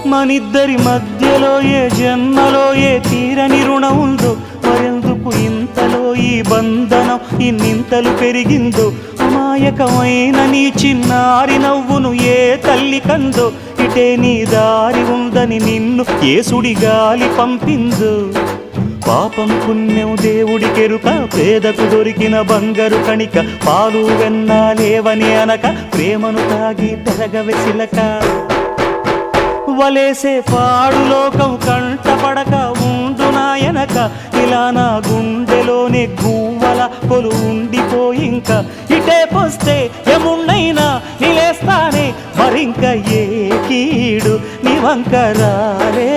మనిద్దరి మధ్యలో ఏ జన్మలో ఏ తీరని రుణం ఉందో, మరెందుకు ఇంతలో ఈ బంధనం ఇన్నింతలు పెరిగిందో. అమాయకమైన నీ చిన్నారి నవ్వును ఏ తల్లి కందో, ఇటే నీ దారి ఉందని నిన్ను ఏ సుడిగాలి పంపిందో. పాపం పుణ్యం దేవుడికెరుక, పేదకు దొరికిన బంగారు కణిక, పాలు వెన్న లేవని అనక ప్రేమను తాగి తెరగవె చిలక. వలేసే పాడు లోకం కంటపడక ఉండు నాయనక, ఇలా నా గుండెలోనే గువ్వల కొలు ఉండిపోయింక. ఇటేకొస్తే ఎమున్నైనా నిలేస్తానే, మరింక ఏ కీడు నీ వంక రాలే.